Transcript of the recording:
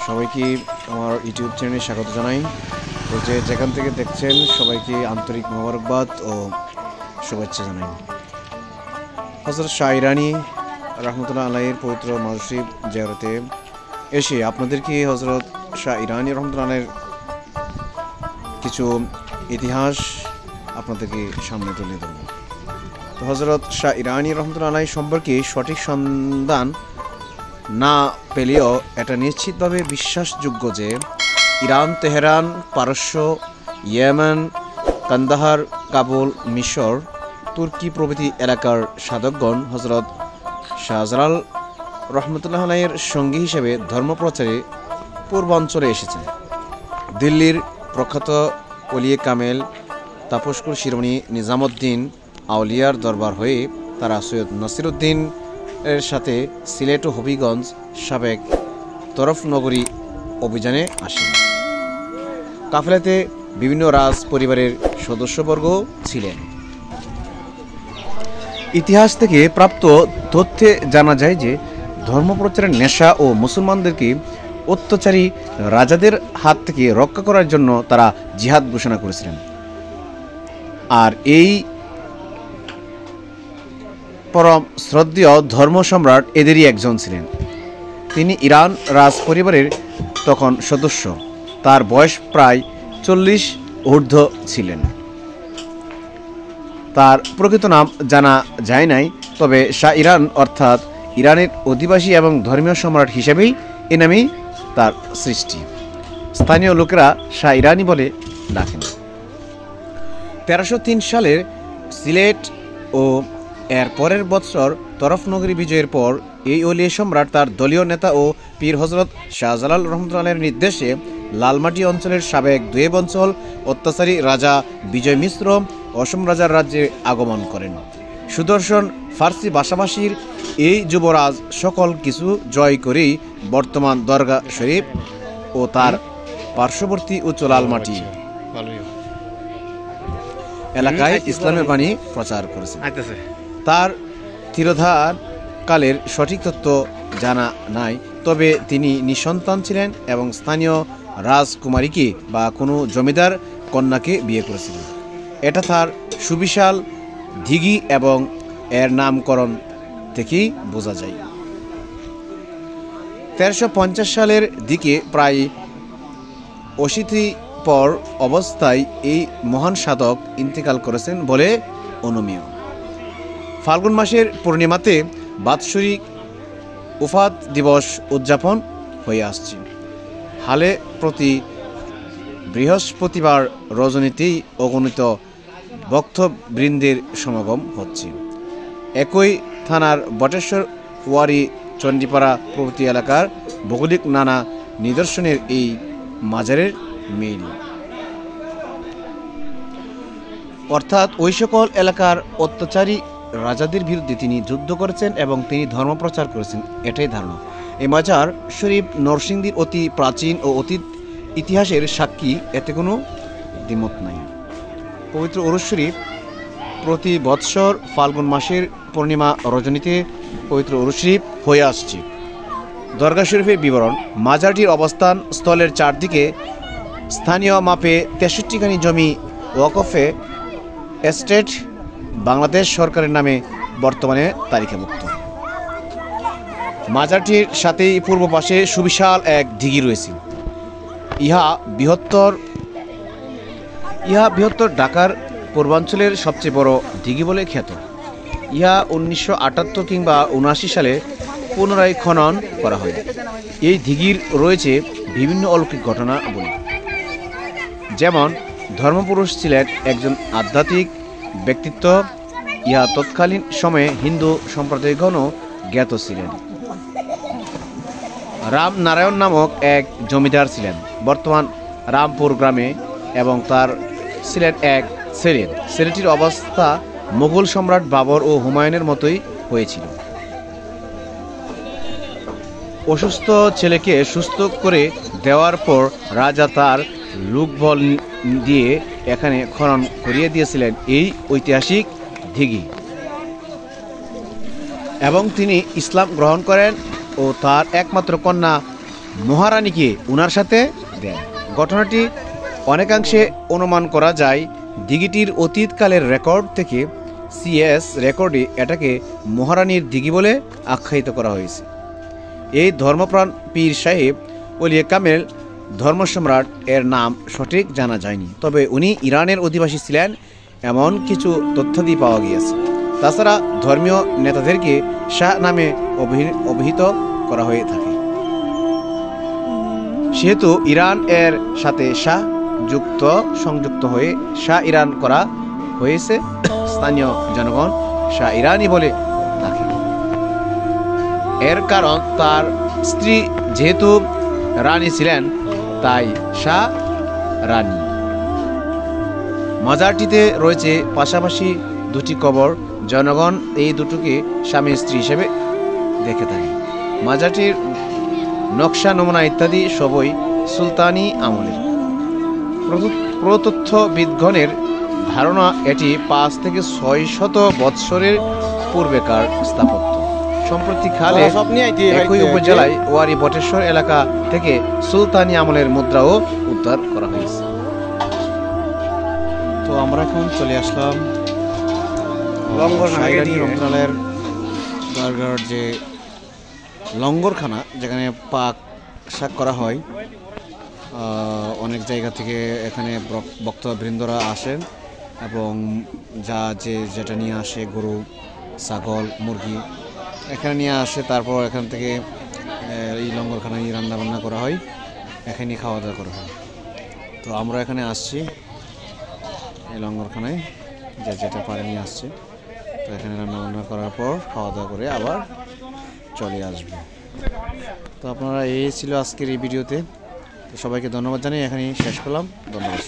সবাইকে আমার ইউটিউব চ্যানেলে স্বাগত জানাই। তো যেখান থেকে দেখছেন সবাইকে আন্তরিক মোবারকবাদ ও শুভেচ্ছা জানাই। হযরত শাহ ইরানী রহমতুল্লাহ আলাইহির পবিত্র মাজার শরীফ জিয়ারতে এসে আপনাদেরকে হযরত শাহ ইরানী রহমতুল্লাহ আলাইহির কিছু ইতিহাস আপনাদেরকে সামনে তুলে ধরব। তো হযরত শাহ ইরানী রহমতুল্লাহ আলাইহি সম্পর্কে সঠিক সন্ধান না পেলেও এটা নিশ্চিতভাবে বিশ্বাসযোগ্য যে ইরান, তেহরান, পারস্য, ইয়েমেন, কান্দাহার, কাবুল, মিশর, তুর্কি প্রভৃতি এলাকার সাধকগণ হযরত শাহজালাল রহমতুল্লাহ আলাইহির সঙ্গী হিসেবে ধর্মপ্রচারে পূর্বাঞ্চলে এসেছেন। দিল্লির প্রখ্যাত ওলিয়ে কামেল তাপস্কুর শিরোমণি নিজামুদ্দিন আউলিয়ার দরবার হয়ে তারা সৈয়দ নাসিরউদ্দিন এর সাথে সিলেট ও হবিগঞ্জ সাবেক তরফনগরী অভিযানে আসেন। কাফেলাতে বিভিন্ন রাজ পরিবারের সদস্যবর্গ ছিলেন। ইতিহাস থেকে প্রাপ্ত তথ্যে জানা যায় যে ধর্মপ্রচারের নেশা ও মুসলমানদেরকে অত্যাচারী রাজাদের হাত থেকে রক্ষা করার জন্য তারা জিহাদ ঘোষণা করেছিলেন। আর এই পরম শ্রদ্ধেয় ধর্ম সম্রাট এদেরই একজন ছিলেন। তিনি ইরান রাজ পরিবারের তখন সদস্য। তার বয়স প্রায় 40 ঊর্ধ্ব ছিলেন। তার প্রকৃত নাম জানা যায় নাই, তবে শাহ ইরান অর্থাৎ ইরানের অধিবাসী এবং ধর্মীয় সম্রাট হিসেবেই এ নামেই তার সৃষ্টি। স্থানীয় লোকেরা শাহ ইরানী বলে ডাকেন। 1303 সালের সিলেট ও এর পরের বৎসর তরফনগরী বিজয়ের পর এই ওলিয়ে সম্রাট তার দলীয় নেতা ও পীর হযরত শাহজালাল রহমতুল্লাহ আলাইহির নির্দেশে লালমাটি অঞ্চলের সাবেক দুয়েব অঞ্চল অত্যাচারী রাজা বিজয় মিশ্র অসম রাজার রাজ্যে আগমন করেন। সুদর্শন ফার্সি ভাষাভাষীর এই যুবরাজ সকল কিছু জয় করেই বর্তমান দরগা শরীফ ও তার পার্শ্ববর্তী উচ্চ লালমাটি এলাকায় ইসলামের বাণী প্রচার করেছেন। তার তিরোধান কালের সঠিক তথ্য জানা নাই, তবে তিনি নিঃসন্তান ছিলেন এবং স্থানীয় রাজকুমারীকে বা কোনো জমিদার কন্যাকে বিয়ে করেছিলেন। এটা তার সুবিশাল দিঘি এবং এর নামকরণ থেকেই বোঝা যায়। 1350 সালের দিকে প্রায় 80 পর অবস্থায় এই মহান সাধক ইন্তেকাল করেছেন বলে অনুমেয়। ফাল্গুন মাসের পূর্ণিমাতে বাৎসরিক উফাত দিবস উদযাপন হয়ে আসছে। হালে প্রতি বৃহস্পতিবার রজনীতেই অগণিত ভক্তবৃন্দের সমাগম হচ্ছে। একই থানার বটেশ্বর, ওয়ারি, চণ্ডীপাড়া প্রভৃতি এলাকার ভৌগোলিক নানা নিদর্শনের এই মাজারের মিল, অর্থাৎ ওই সকল এলাকার অত্যাচারী রাজাদের বিরুদ্ধে তিনি যুদ্ধ করেছেন এবং তিনি ধর্মপ্রচার করেছেন, এটাই ধারণা। এই মাজার শরীফ নরসিংদীর অতি প্রাচীন ও অতীত ইতিহাসের সাক্ষী, এতে কোনো দ্বিমত নাই। পবিত্র উরুস শরীফ প্রতি বৎসর ফাল্গুন মাসের পূর্ণিমা রজনীতে পবিত্র উরুস শরীফ হয়ে আসছে। দরগা শরীফের বিবরণ: মাজারটির অবস্থান স্থলের চারদিকে স্থানীয় মাপে 63খানি জমি ওয়াকফে এস্টেট বাংলাদেশ সরকারের নামে বর্তমানে তালিকাভুক্ত। মাজারটির সাথেই পূর্ব পাশে সুবিশাল এক দিঘি রয়েছে। ইহা বৃহত্তর ঢাকার পূর্বাঞ্চলের সবচেয়ে বড় দিঘি বলে খ্যাত। ইহা 1978 কিংবা 79 সালে পুনরায় খনন করা হয়। এই দিঘির রয়েছে বিভিন্ন অলৌকিক ঘটনাবলী, যেমন ধর্মপুরুষ ছিলেন একজন আধ্যাত্মিক ব্যক্তিত্ব। ইহা তৎকালীন সময়ে হিন্দু সম্প্রদায়গণও জ্ঞাত ছিলেন। রাম নারায়ণ নামক এক জমিদার ছিলেন বর্তমান রামপুর গ্রামে এবং তার ছিলেন এক ছেলে। ছেলেটির অবস্থা মুঘল সম্রাট বাবর ও হুমায়ুনের মতোই হয়েছিল। অসুস্থ ছেলেকে সুস্থ করে দেওয়ার পর রাজা তার লোকবল দিয়ে এখানে খনন করিয়ে দিয়েছিলেন এই ঐতিহাসিক দিঘি, এবং তিনি ইসলাম গ্রহণ করেন ও তার একমাত্র কন্যা মহারানীকে উনার সাথে দেন। ঘটনাটি অনেকাংশে অনুমান করা যায় দিঘিটির অতীতকালের রেকর্ড থেকে। সিএস রেকর্ডে এটাকে মহারানীর দিঘি বলে আখ্যায়িত করা হয়েছে। এই ধর্মপ্রাণ পীর সাহেব ওলিয়ে কামেল ধর্মসম্রাট এর নাম সঠিক জানা যায়নি, তবে উনি ইরানের অধিবাসী ছিলেন এমন কিছু তথ্যাদি পাওয়া গিয়েছে। তাছাড়া ধর্মীয় নেতাদেরকে শাহ নামে অভিহিত করা হয়ে থাকে। সেহেতু ইরান এর সাথে শাহ সংযুক্ত হয়ে শাহ ইরান করা হয়েছে। স্থানীয় জনগণ শাহ ইরানি বলে থাকে। এর কারণ তার স্ত্রী যেহেতু রানী ছিলেন তাই শাহ রানী। মাজারটিতে রয়েছে পাশাপাশি দুটি কবর। জনগণ এই দুটোকে স্বামী স্ত্রী হিসেবে দেখে থাকে। মাজারটির নকশা নমুনা ইত্যাদি সবই সুলতানি আমলের। প্রত্নতত্ত্ববিদগণের ধারণা এটি 5 থেকে 600 বৎসরের পূর্বেকার স্থাপত্য। সম্প্রতি খালে একই উপজেলায় ওয়ারি বটেশ্বর এলাকা থেকে সুলতানি আমলের মুদ্রাও উদ্ধার করা হয়েছে। তো আমরা এখন চলে আসলাম মন্ত্রণালয়ের দরগার যে লঙ্গরখানা, যেখানে পাক শাক করা হয়। অনেক জায়গা থেকে এখানে বক্তবৃন্দরা আসেন এবং যেটা নিয়ে আসে গরু, ছাগল, মুরগি এখানে নিয়ে আসে। তারপর এখান থেকে এই লঙ্গরখানায় রান্নাবান্না করা হয়, এখানে খাওয়া দাওয়া করা হয়। তো আমরা এখানে আসছি এই লঙ্গরখানায়, যেটা পারে নিয়ে আসছে। তো এখানে রান্নাবান্না করার পর খাওয়া দাওয়া করে আবার চলে আসবে। তো আপনারা এই ছিল আজকের এই ভিডিওতে। তো সবাইকে ধন্যবাদ জানিয়ে এখানেই শেষ করলাম। ধন্যবাদ।